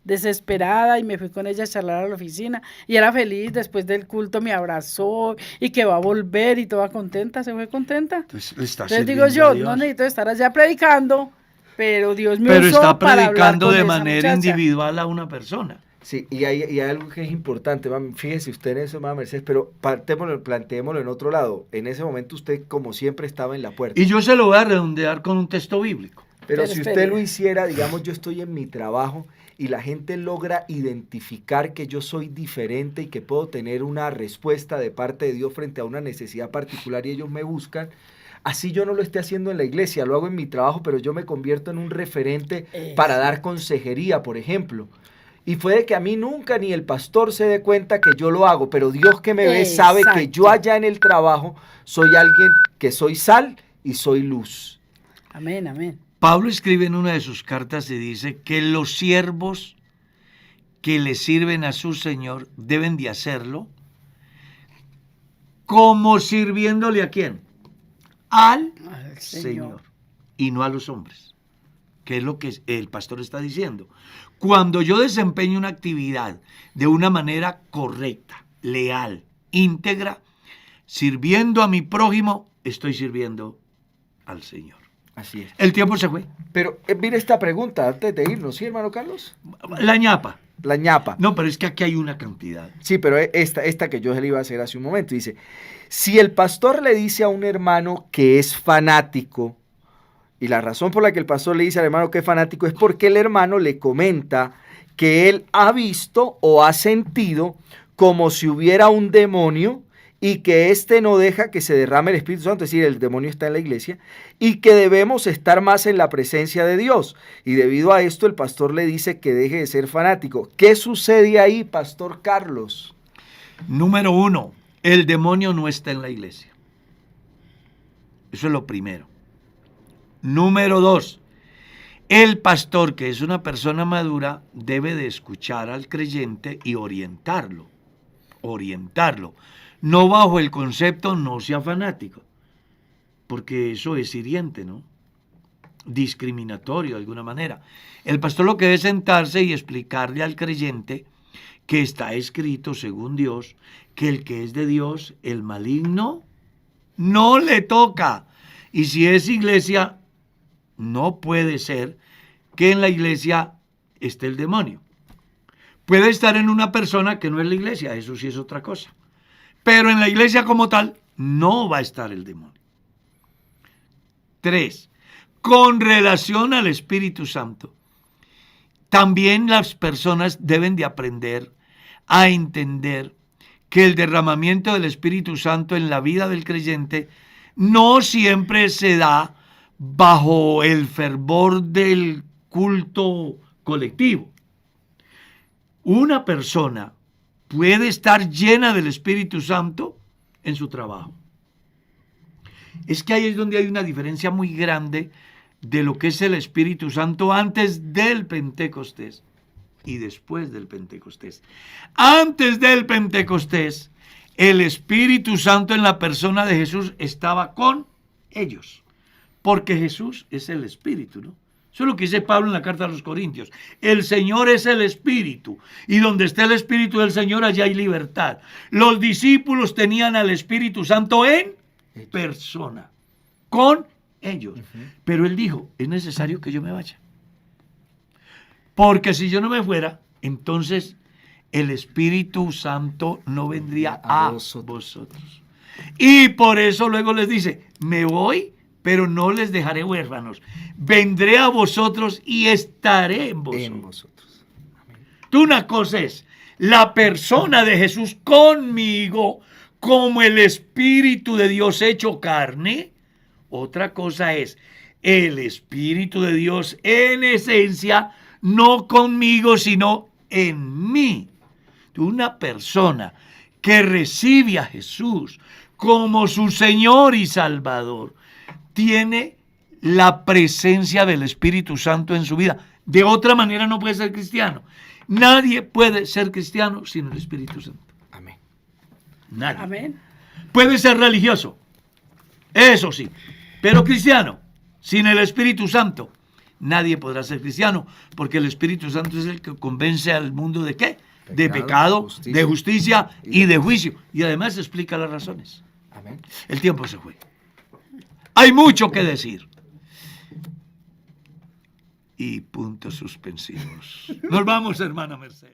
desesperada, y me fui con ella a charlar a la oficina, y era feliz, después del culto me abrazó, y que va a volver, y toda contenta, se fue contenta. Entonces, le está Entonces digo sirviendo a yo, Dios. no necesito estar allá predicando, pero Dios me Pero usó está para hablar predicando con de esa manera muchacha. individual a una persona. Sí, y hay algo que es importante, fíjese usted en eso, mamá Mercedes, pero planteémoslo en otro lado. En ese momento usted, como siempre, estaba en la puerta. Y yo se lo voy a redondear con un texto bíblico. Pero si usted espere. lo hiciera, digamos, yo estoy en mi trabajo y la gente logra identificar que yo soy diferente y que puedo tener una respuesta de parte de Dios frente a una necesidad particular y ellos me buscan, así yo no lo esté haciendo en la iglesia, lo hago en mi trabajo, pero yo me convierto en un referente para dar consejería, por ejemplo. Y puede que a mí nunca ni el pastor se dé cuenta que yo lo hago, pero Dios que me ve sabe que yo allá en el trabajo soy alguien que soy sal y soy luz. Amén. Pablo escribe en una de sus cartas y dice que los siervos que le sirven a su Señor deben de hacerlo como sirviéndole ¿a quién? Al Señor. Y no a los hombres, que es lo que el pastor está diciendo. Cuando yo desempeño una actividad de una manera correcta, leal, íntegra, sirviendo a mi prójimo, estoy sirviendo al Señor. Así es. El tiempo se fue. Pero mire esta pregunta antes de irnos, ¿sí, hermano Carlos? La ñapa. La ñapa. No, pero es que aquí hay una cantidad. Sí, pero esta que yo se le iba a hacer hace un momento, dice, si el pastor le dice a un hermano que es fanático, y la razón por la que el pastor le dice al hermano que es fanático es porque el hermano le comenta que él ha visto o ha sentido como si hubiera un demonio y que éste no deja que se derrame el Espíritu Santo, es decir, el demonio está en la iglesia, y que debemos estar más en la presencia de Dios. Y debido a esto el pastor le dice que deje de ser fanático. ¿Qué sucede ahí, Pastor Carlos? Número 1, el demonio no está en la iglesia. Eso es lo primero. Número 2, el pastor, que es una persona madura, debe de escuchar al creyente y orientarlo. No bajo el concepto no sea fanático. porque eso es hiriente, ¿no? Discriminatorio de alguna manera. El pastor lo que debe sentarse y explicarle al creyente que está escrito, según Dios, que el que es de Dios, el maligno, no le toca. Y si es iglesia, no puede ser que en la iglesia esté el demonio. Puede estar en una persona que no es la iglesia, eso sí es otra cosa. Pero en la iglesia como tal, no va a estar el demonio. 3. Con relación al Espíritu Santo, también las personas deben de aprender a entender que el derramamiento del Espíritu Santo en la vida del creyente no siempre se da bajo el fervor del culto colectivo. Una persona puede estar llena del Espíritu Santo en su trabajo. Es que ahí es donde hay una diferencia muy grande de lo que es el Espíritu Santo antes del Pentecostés y después del Pentecostés. Antes del Pentecostés, el Espíritu Santo en la persona de Jesús estaba con ellos, porque Jesús es el Espíritu, ¿no? Eso es lo que dice Pablo en la carta a los Corintios. El Señor es el Espíritu, y donde está el Espíritu del Señor, allá hay libertad. Los discípulos tenían al Espíritu Santo en persona, con ellos. Pero él dijo, es necesario que yo me vaya. Porque si yo no me fuera, entonces el Espíritu Santo no vendría a vosotros. Y por eso luego les dice, me voy, pero no les dejaré huérfanos. Vendré a vosotros y estaré en vosotros. Tú, una cosa es la persona de Jesús conmigo, como el Espíritu de Dios hecho carne. Otra cosa es el Espíritu de Dios en esencia, no conmigo, sino en mí. Una persona que recibe a Jesús como su Señor y Salvador tiene la presencia del Espíritu Santo en su vida. De otra manera no puede ser cristiano. Nadie puede ser cristiano sin el Espíritu Santo. Amén. Nadie. Amén. Puede ser religioso, eso sí, pero cristiano, sin el Espíritu Santo, nadie podrá ser cristiano, porque el Espíritu Santo es el que convence al mundo ¿de qué? De pecado, de justicia y de juicio. Y además explica las razones. Amén. El tiempo se fue. Hay mucho que decir. Y puntos suspensivos. Nos vamos, hermana Mercedes.